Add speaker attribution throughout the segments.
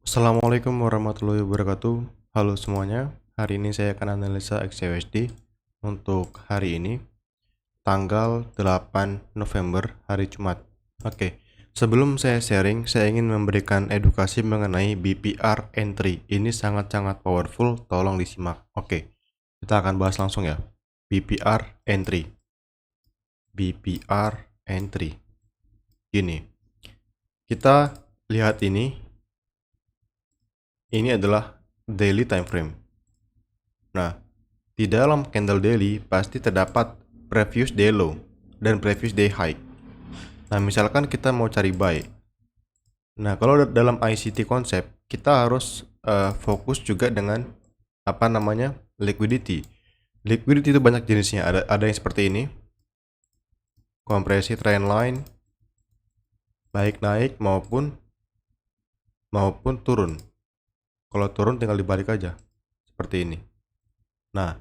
Speaker 1: Assalamualaikum warahmatullahi wabarakatuh. Halo semuanya, hari ini saya akan analisa XUSD untuk hari ini, tanggal 8 November, hari Jumat. Oke, sebelum saya sharing, saya ingin memberikan edukasi mengenai BPR entry. Ini sangat-sangat powerful, tolong disimak. Oke, kita akan bahas langsung ya. BPR entry. BPR entry. Gini, kita lihat ini adalah daily time frame. Nah, di dalam candle daily pasti terdapat previous day low dan previous day high. Nah, misalkan kita mau cari buy. Nah, kalau dalam ICT konsep, kita harus fokus juga dengan liquidity. Liquidity itu banyak jenisnya. Ada yang seperti ini. Kompresi trend line baik naik maupun turun. Kalau turun tinggal dibalik aja. Seperti ini. Nah,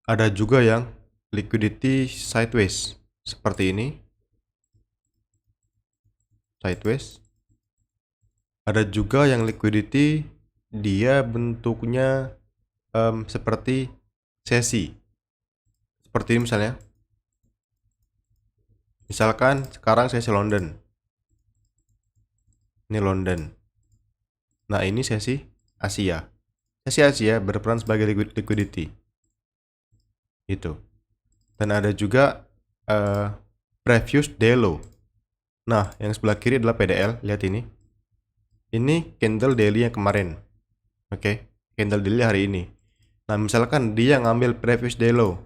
Speaker 1: ada juga yang liquidity sideways seperti ini. Sideways. Ada juga yang liquidity dia bentuknya seperti sesi. Seperti ini misalnya. Misalkan sekarang sesi London. Ini London. Nah, ini sesi Asia. Sesi Asia berperan sebagai liquidity. Itu. Dan ada juga previous day low. Nah, yang sebelah kiri adalah PDL. Lihat ini. Ini candle daily yang kemarin. Oke, candle daily hari ini. Nah, misalkan dia ngambil previous day low.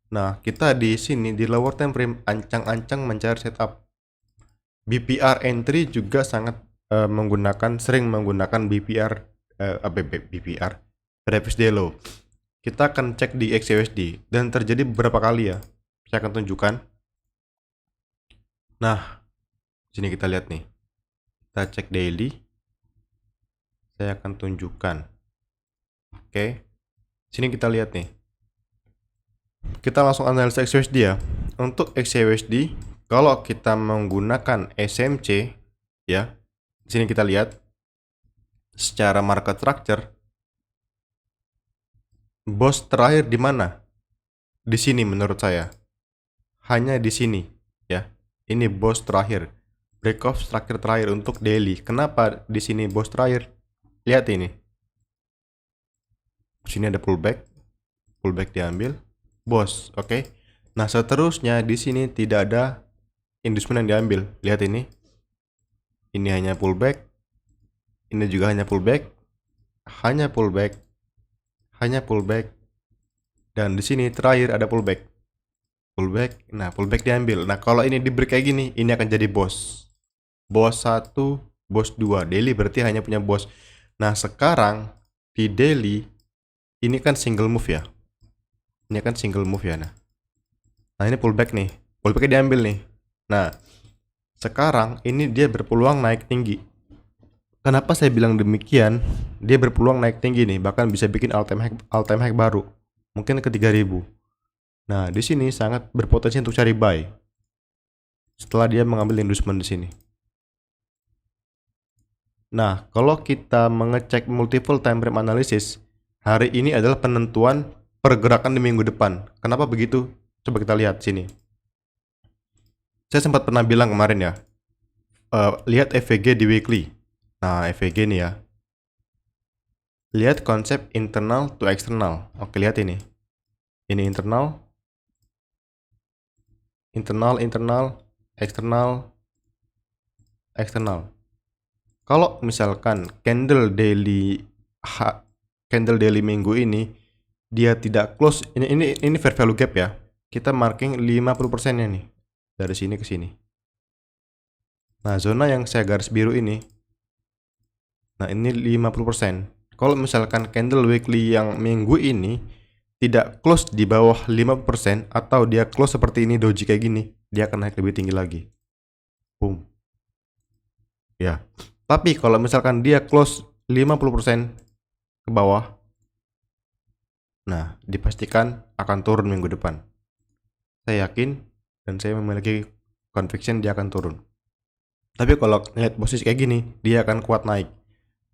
Speaker 1: Nah, kita di sini di lower time frame ancang-ancang mencari setup. BPR entry juga sangat sering menggunakan BPR previous day low. Kita akan cek di XUSD dan terjadi beberapa kali ya. Saya akan tunjukkan. Nah, sini kita lihat nih. Kita cek daily. Saya akan tunjukkan. Oke. Sini kita lihat nih. Kita langsung analisa XUSD ya. Untuk XUSD, kalau kita menggunakan SMC ya. Sini kita lihat secara market structure bos terakhir di mana? Di sini menurut saya. Hanya di sini ya. Ini bos terakhir. Break off structure terakhir untuk daily. Kenapa di sini bos terakhir? Lihat ini. Sini ada pullback. Pullback diambil. Bos, oke. Nah, seterusnya di sini tidak ada inducement yang diambil. Lihat ini. Ini hanya pullback. Ini juga hanya pullback. Hanya pullback. Hanya pullback. Dan di sini terakhir ada pullback. Pullback. Nah, pullback diambil. Nah, kalau ini di break kayak gini, ini akan jadi bos. Bos 1, bos 2. Daily berarti hanya punya bos. Nah, sekarang di daily ini kan single move ya. Ini kan single move ya. Nah, ini pullback nih. Pullbacknya diambil nih. Nah, sekarang ini dia berpeluang naik tinggi. Kenapa saya bilang demikian? Dia berpeluang naik tinggi nih, bahkan bisa bikin all time high baru. Mungkin ke 3000. Nah, di sini sangat berpotensi untuk cari buy. Setelah dia mengambil inducement di sini. Nah, kalau kita mengecek multiple time frame analysis, hari ini adalah penentuan pergerakan di minggu depan. Kenapa begitu? Coba kita lihat sini. Saya sempat pernah bilang kemarin ya, lihat EVG di weekly. Nah, EVG nih ya. Lihat konsep internal to external. Oke, lihat ini. Ini internal, external. Kalau misalkan candle daily minggu ini dia tidak close, ini fair value gap ya. Kita marking 50%-nya nih. Dari sini ke sini. Nah, zona yang saya garis biru ini. Nah, ini 50%. Kalau misalkan candle weekly yang minggu ini tidak close di bawah 50% atau dia close seperti ini doji kayak gini, dia akan naik lebih tinggi lagi. Boom. Ya. Tapi kalau misalkan dia close 50% ke bawah, nah, dipastikan akan turun minggu depan. Saya yakin dan saya memiliki conviction dia akan turun. Tapi kalau lihat posisi kayak gini, dia akan kuat naik.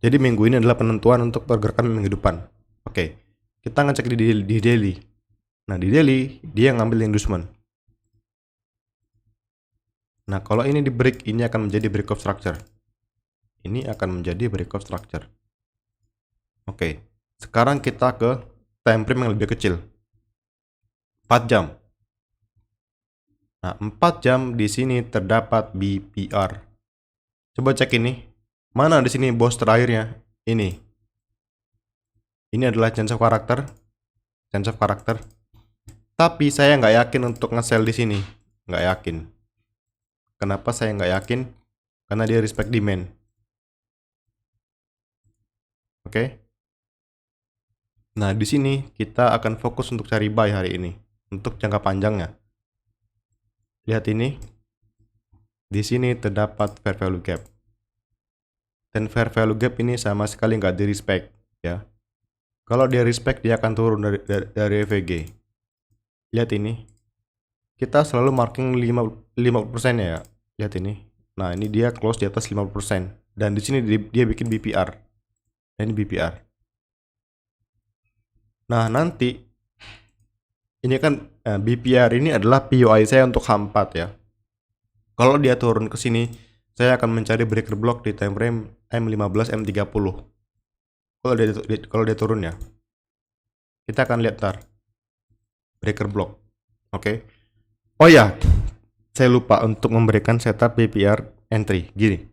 Speaker 1: Jadi minggu ini adalah penentuan untuk pergerakan minggu depan. Oke, kita ngecek di daily. Nah, di daily dia ngambil inducement. Nah, kalau ini di break, ini akan menjadi break of structure. Ini akan menjadi break of structure. Oke, sekarang kita ke time frame yang lebih kecil. 4 jam. Nah, 4 jam di sini terdapat BPR. Coba cek ini. Mana di sini bos terakhirnya? Ini. Ini adalah change of character. Change of character. Tapi saya nggak yakin untuk nge-sell di sini. Nggak yakin. Kenapa saya nggak yakin? Karena dia respect demand. Oke. Nah, di sini kita akan fokus untuk cari buy hari ini. Untuk jangka panjangnya. Lihat ini. Di sini terdapat fair value gap. Dan fair value gap ini sama sekali nggak di respect. Ya. Kalau dia respect, dia akan turun dari EVG. Lihat ini. Kita selalu marking 50% ya. Lihat ini. Nah, ini dia close di atas 50%. Dan di sini dia bikin BPR. Ini BPR. Nah, nanti ini kan BPR ini adalah POI saya untuk H4 ya. Kalau dia turun ke sini, saya akan mencari breaker block di time frame M15, M30. Kalau dia turun ya. Kita akan lihat ntar. Breaker block. Oke. Oh ya, saya lupa untuk memberikan setup BPR entry. Gini.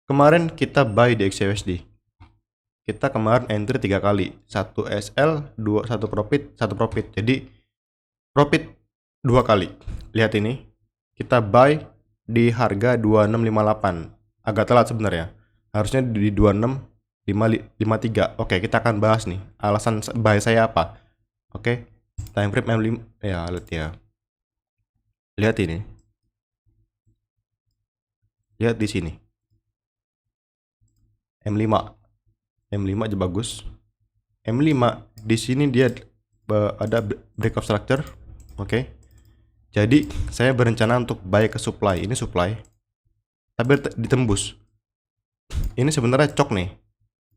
Speaker 1: Kemarin kita buy di XUSD. Kita kemarin entry 3 kali. 1 SL, 1 profit, 1 profit. Jadi profit 2 kali. Lihat ini. Kita buy di harga 2658. Agak telat sebenarnya. Harusnya di 2653. Oke, kita akan bahas nih. Alasan buy saya apa? Oke. Time frame M5 ya, lihat ya. Lihat ini. Lihat di sini. M5. M5 aja bagus. M5 di sini dia ada break of structure. Oke. Jadi saya berencana untuk buy ke supply. Ini supply. Tapi ditembus. Ini sebenarnya cok nih.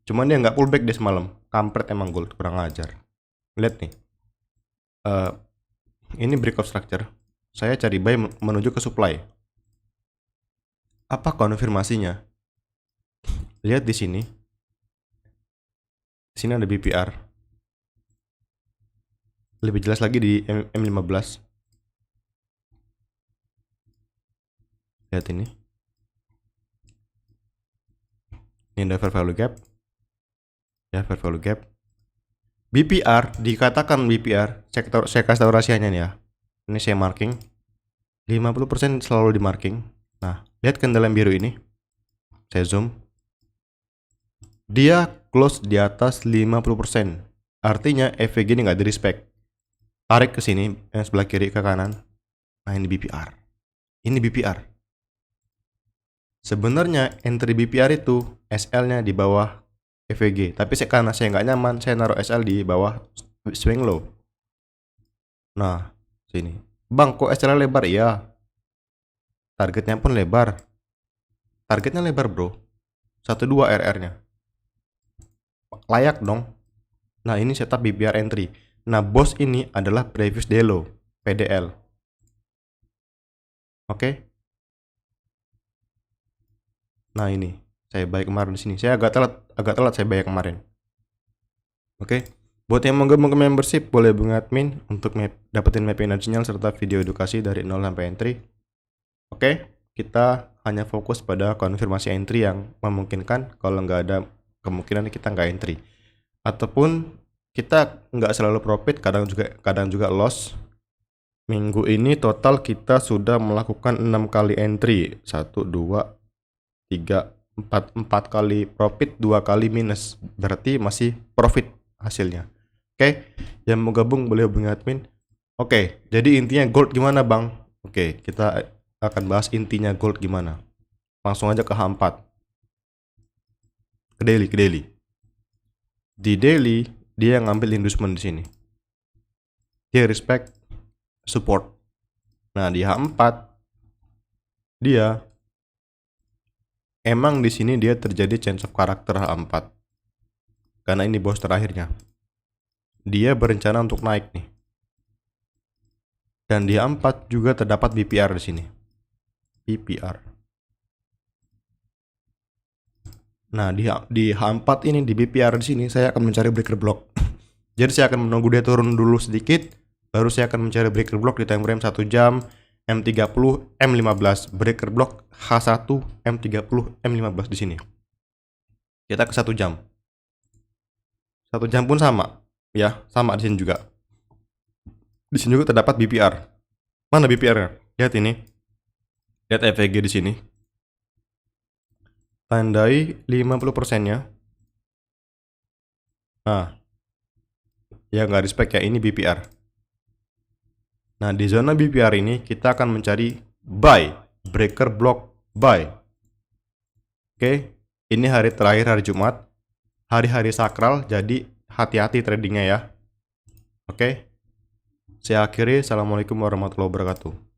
Speaker 1: Cuman dia nggak pullback deh semalam. Kampret emang gold, kurang ajar. Lihat nih. Ini break of structure. Saya cari buy menuju ke supply. Apa konfirmasinya? Lihat di sini. Di sini ada BPR. Lebih jelas lagi di M15. Lihat ini. Ini ada fair value gap. Ya, fair value gap. BPR, dikatakan BPR, saya kasih tahu rahasianya nih ya. Ini saya marking. 50% selalu di marking. Nah, lihat kendala yang biru ini. Saya zoom. Dia close di atas 50%. Artinya EVG ini nggak di respect. Tarik ke sini, yang sebelah kiri ke kanan. Nah, ini BPR. Ini BPR. Sebenarnya entry BPR itu SL-nya di bawah EVG. Tapi karena saya nggak nyaman, saya naruh SL di bawah swing low. Nah, sini. Bang, kok SL lebar? Iya. Targetnya pun lebar. Targetnya lebar, bro. 12 RR-nya. Layak dong. Nah, ini setup BPR entry. Nah, bos ini adalah previous day low, PDL. Oke. Nah, ini saya buy kemarin di sini. Saya agak telat saya buy kemarin. Oke. Buat yang mau gabung ke membership, boleh hubungi admin untuk dapetin map energinya serta video edukasi dari 0 sampai entry. Oke, kita hanya fokus pada konfirmasi entry yang memungkinkan. Kalau nggak ada kemungkinan kita nggak entry. Ataupun kita nggak selalu profit, kadang juga loss. Minggu ini total kita sudah melakukan 6 kali entry. 1, 2, 3, 4 kali profit, 2 kali minus. Berarti masih profit hasilnya. Oke, yang mau gabung boleh hubungi admin. Oke, jadi intinya gold gimana bang? Oke, kita akan bahas intinya gold gimana. Langsung aja ke H4. Ke daily. Di daily dia ngambil inducement di sini. Dia respect support. Nah, di H4 dia emang di sini dia terjadi change of character H4. Karena ini bos terakhirnya. Dia berencana untuk naik nih. Dan di H4 juga terdapat BPR di sini. BPR. Nah, di H4 ini di BPR di sini saya akan mencari breaker block. Jadi saya akan menunggu dia turun dulu sedikit, baru saya akan mencari breaker block di time frame 1 jam, M30, M15, breaker block H1, M30, M15 di sini. Kita ke 1 jam. 1 jam pun sama, ya, sama di sini juga. Di sini juga terdapat BPR. Mana BPR-nya? Lihat ini. Lihat EVG di sini. Tandai 50%-nya. Nah, ya nggak respect ya, ini BPR. Nah, di zona BPR ini kita akan mencari buy, breaker block buy. Oke, ini hari terakhir, hari Jumat, hari-hari sakral, jadi hati-hati tradingnya ya. Oke, saya akhiri. Assalamualaikum warahmatullahi wabarakatuh.